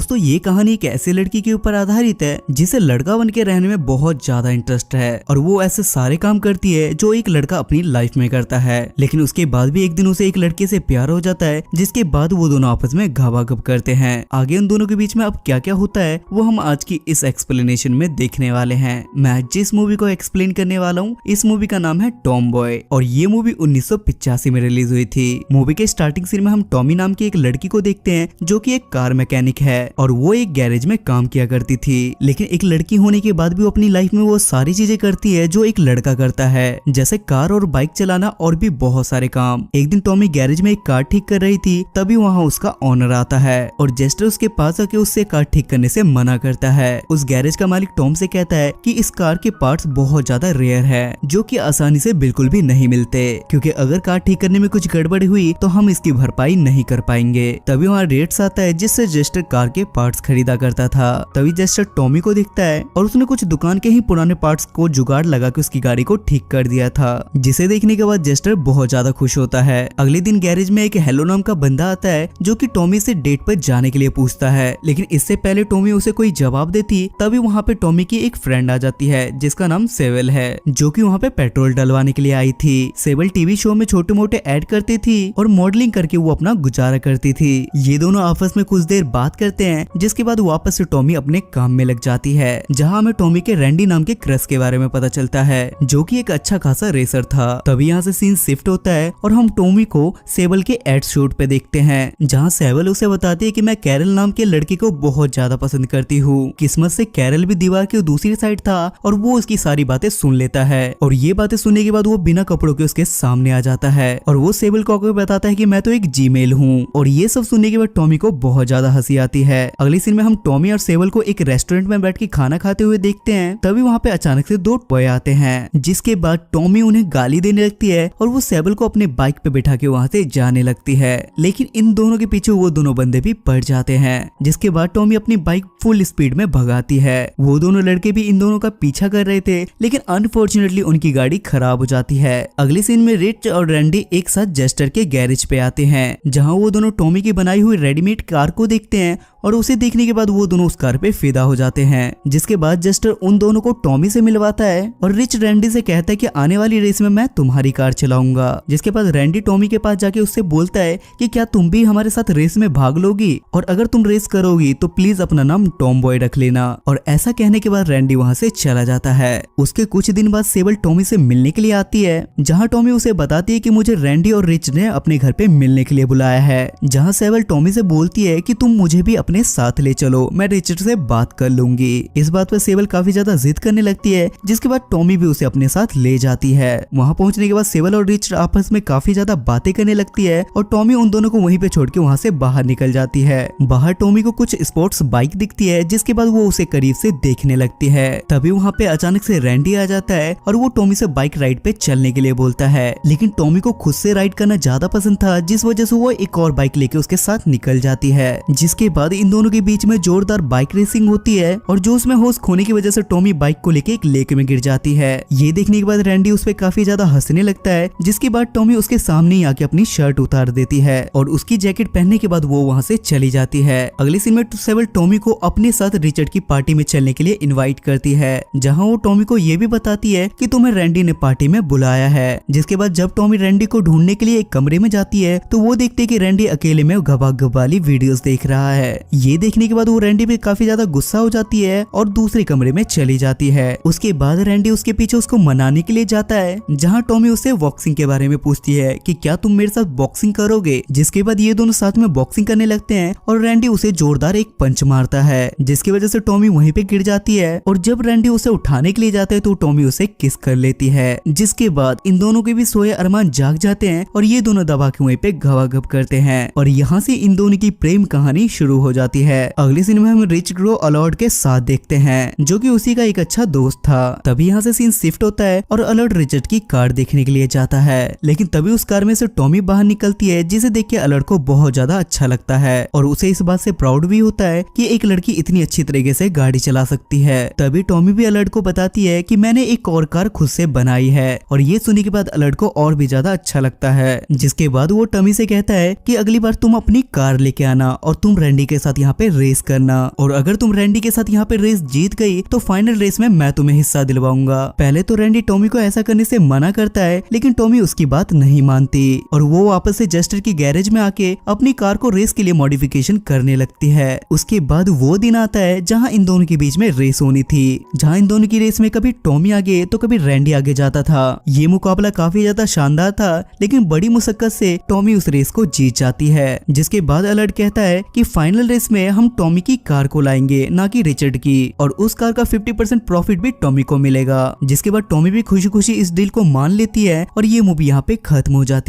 दोस्तों ये कहानी एक ऐसी लड़की के ऊपर आधारित है जिसे लड़का बन के रहने में बहुत ज्यादा इंटरेस्ट है और वो ऐसे सारे काम करती है जो एक लड़का अपनी लाइफ में करता है। लेकिन उसके बाद भी एक दिन उसे एक लड़के से प्यार हो जाता है, जिसके बाद वो दोनों आपस में घावाघब करते हैं। आगे उन दोनों के बीच में अब क्या क्या होता है वो हम आज की इस एक्सप्लेनेशन में देखने वाले हैं। मैं जिस मूवी को एक्सप्लेन करने वाला हूँ इस मूवी का नाम है टॉम बॉय और ये मूवी 1985 में रिलीज हुई थी। मूवी के स्टार्टिंग सीन में हम टॉमी नाम की एक लड़की को देखते हैं जो कि एक कार मैकेनिक है और वो एक गैरेज में काम किया करती थी। लेकिन एक लड़की होने के बाद भी वो अपनी लाइफ में वो सारी चीजें करती है जो एक लड़का करता है, जैसे कार और बाइक चलाना और भी बहुत सारे काम। एक दिन टॉमी गैरेज में एक कार ठीक कर रही थी, तभी वहाँ उसका ऑनर आता है और जेस्टर उसके पास आके उससे कार ठीक करने से मना करता है। उस गैरेज का मालिक टॉम से कहता है कि इस कार के पार्ट्स बहुत ज्यादा रेयर है जो कि आसानी से बिल्कुल भी नहीं मिलते, क्योंकि अगर कार ठीक करने में कुछ गड़बड़ी हुई तो हम इसकी भरपाई नहीं कर पाएंगे। तभी वहाँ रेट्स आता है जिससे जेस्टर कार के पार्ट्स खरीदा करता था। तभी जेस्टर टॉमी को देखता है और उसने कुछ दुकान के ही पुराने पार्ट्स को जुगाड़ लगा के उसकी गाड़ी को ठीक कर दिया था, जिसे देखने के बाद जेस्टर बहुत ज्यादा खुश होता है। अगले दिन गैरेज में एक हेलो नाम का बंदा आता है जो कि टॉमी से डेट पर जाने के लिए पूछता है, लेकिन इससे पहले टॉमी उसे कोई जवाब देती तभी वहाँ पे टॉमी की एक फ्रेंड आ जाती है जिसका नाम सेवेल है, जो कि वहाँ पे पेट्रोल डलवाने के लिए आई थी। सेवेल टीवी शो में छोटे मोटे ऐड करती थी और मॉडलिंग करके वो अपना गुजारा करती थी। ये दोनों आपस में कुछ देर बात करते हैं, जिसके बाद वापस से टॉमी अपने काम में लग जाती है, जहां हमें टॉमी के रैंडी नाम के क्रश के बारे में पता चलता है जो कि एक अच्छा खासा रेसर था। तभी यहाँ से सीन शिफ्ट होता है और हम टॉमी को सेबल के एड शूट पे देखते हैं, जहाँ सेबल उसे बताती है कि मैं कैरल नाम के लड़के को बहुत ज्यादा पसंद करती हूँ। किस्मत से कैरल भी दीवार की दूसरी साइड था और वो उसकी सारी बातें सुन लेता है और ये बातें सुनने के बाद वो बिना कपड़ों के उसके सामने आ जाता है और वो सेबल को बताता है कि मैं तो एक जीमेल हूँ। और ये सब सुनने के बाद टॉमी को बहुत ज्यादा हंसी आती है। अगली सीन में हम टॉमी और सेबल को एक रेस्टोरेंट में बैठ के खाना खाते हुए देखते हैं। तभी वहाँ पे अचानक से दो टॉय आते हैं, जिसके बाद टॉमी उन्हें गाली देने लगती है और वो सेबल को अपने बाइक पे बिठा के वहाँ से जाने लगती है। लेकिन इन दोनों के पीछे वो दोनों बंदे भी पड़ जाते हैं, जिसके बाद टॉमी अपनी बाइक फुल स्पीड में भगाती है। वो दोनों लड़के भी इन दोनों का पीछा कर रहे थे, लेकिन अनफॉर्चुनेटली उनकी गाड़ी खराब हो जाती है। अगले सीन में रिच और रैंडी एक साथ जेस्टर के गैरेज पे आते हैं, जहाँ वो दोनों टॉमी की बनाई हुई रेडीमेड कार को देखते हैं और उसे देखने के बाद वो दोनों उस कार पे फिदा हो जाते हैं। जिसके बाद जेस्टर उन दोनों को टॉमी से मिलवाता है और रिच रैंडी से कहता है कि आने वाली रेस में मैं तुम्हारी कार चलाऊंगा। जिसके बाद रैंडी टॉमी के पास जाके उससे बोलता है कि क्या तुम भी हमारे साथ रेस में भाग लोगी, और अगर तुम रेस करोगी तो प्लीज अपना नाम टॉम बॉय रख लेना। और ऐसा कहने के बाद रैंडी वहाँ से चला जाता है। उसके कुछ दिन बाद सेबल टॉमी से मिलने के लिए आती है, जहाँ टॉमी उसे बताती है कि मुझे रैंडी और रिच ने अपने घर पे मिलने के लिए बुलाया है। जहाँ सेबल टॉमी से बोलती है कि तुम मुझे भी अपने साथ ले चलो, मैं रिचर्ड से बात कर लूंगी। इस बात पर सेबल काफी ज्यादा जिद करने लगती है, जिसके बाद टॉमी भी उसे अपने साथ ले जाती है। वहाँ पहुंचने के बाद सेबल और रिचर्ड आपस में काफी ज्यादा बातें करने लगती है और टॉमी उन दोनों को वहीं पे छोड़ के वहाँ से बाहर निकल जाती है। बाहर टॉमी को कुछ स्पोर्ट्स बाइक दिखती है, जिसके बाद वो उसे करीब से देखने लगती है। तभी वहाँ पे अचानक से रैंडी आ जाता है और वो टॉमी से बाइक राइड पे चलने के लिए बोलता है, लेकिन टॉमी को खुद से राइड करना ज्यादा पसंद था, जिस वजह से वो एक और बाइक लेके उसके साथ निकल जाती है। जिसके बाद इन दोनों के बीच में जोरदार बाइक रेसिंग होती है और जोश में होश खोने की वजह से टॉमी बाइक को लेके एक लेक में गिर जाती है। ये देखने के बाद रैंडी उस पे काफी ज्यादा हंसने लगता है, जिसके बाद टॉमी उसके सामने ही आके अपनी शर्ट उतार देती है और उसकी जैकेट पहनने के बाद वो वहाँ से चली जाती है। अगले सीन में सेबल टॉमी को अपने साथ रिचर्ड की पार्टी में चलने के लिए इनवाइट करती है, जहाँ वो टॉमी को ये भी बताती है कि तुम्हें रैंडी ने पार्टी में बुलाया है। जिसके बाद जब टॉमी रैंडी को ढूंढने के लिए एक कमरे में जाती है तो वो देखते है कि रैंडी अकेले में घबाघब वाली वीडियोस देख रहा है। ये देखने के बाद वो रैंडी पे काफी ज्यादा गुस्सा हो जाती है और दूसरे कमरे में चली जाती है। उसके बाद रैंडी उसके पीछे उसको मनाने के लिए जाता है, जहाँ टॉमी उससे बॉक्सिंग के बारे में पूछती है कि क्या तुम मेरे साथ बॉक्सिंग करोगे। जिसके बाद ये दोनों साथ में बॉक्सिंग करने लगते हैं और रैंडी उसे जोरदार एक पंच मारता है, जिसकी वजह से टॉमी वहीं पे गिर जाती है और जब रैंडी उसे उठाने के लिए जाता है तो टॉमी उसे किस कर लेती है। जिसके बाद इन दोनों के भी सोए अरमान जाग जाते हैं और ये दोनों दबा के वहीं पे घवाघब करते हैं और यहाँ से इन दोनों की प्रेम कहानी शुरू हो जाती है। अगले सीन में हम रिच ग्रो अलॉर्ड के साथ देखते हैं, जो कि उसी का एक अच्छा दोस्त था। तभी यहाँ से सीन शिफ्ट होता है और अलर्ट रिचर्ड की कार देखने के लिए जाता है, लेकिन तभी उस कार में से टॉमी बाहर निकलती है, जिसे देख के अलर्ट को बहुत ज्यादा अच्छा लगता है और उसे इस बात से प्राउड भी होता है कि एक लड़की इतनी अच्छी तरीके से गाड़ी चला सकती है। तभी टॉमी भी अलर्ट को बताती है कि मैंने एक और कार खुद से बनाई है और ये सुनने के बाद अलर्ट को और भी ज्यादा अच्छा लगता है। जिसके बाद वो टॉमी से कहता है कि अगली बार तुम अपनी कार लेके आना और तुम रैंडी के साथ साथ यहाँ पे रेस करना, और अगर तुम रैंडी के साथ यहाँ पे रेस जीत गई तो फाइनल रेस में मैं तुम्हें हिस्सा दिलवाऊंगा। पहले तो रैंडी टॉमी को ऐसा करने से मना करता है, लेकिन टॉमी उसकी बात नहीं मानती और वो वापस से जस्टर की गैरेज में आके अपनी कार को रेस के लिए मॉडिफिकेशन करने लगती है। उसके बाद वो दिन आता है जहाँ इन दोनों के बीच में रेस होनी थी, जहाँ इन दोनों की रेस में कभी टॉमी आगे तो कभी रैंडी आगे जाता था। ये मुकाबला काफी ज्यादा शानदार था, लेकिन बड़ी मुशक्कत से टॉमी उस रेस को जीत जाती है। जिसके बाद अलर्ट कहता है कि फाइनल रेस में हम टॉमी की कार को लाएंगे, ना कि रिचर्ड की, और उस कार का 50% प्रॉफिट भी टॉमी को मिलेगा। जिसके बाद टॉमी भी खुशी खुशी इस डील को मान लेती है और ये मूवी यहाँ पे खत्म हो जाती है।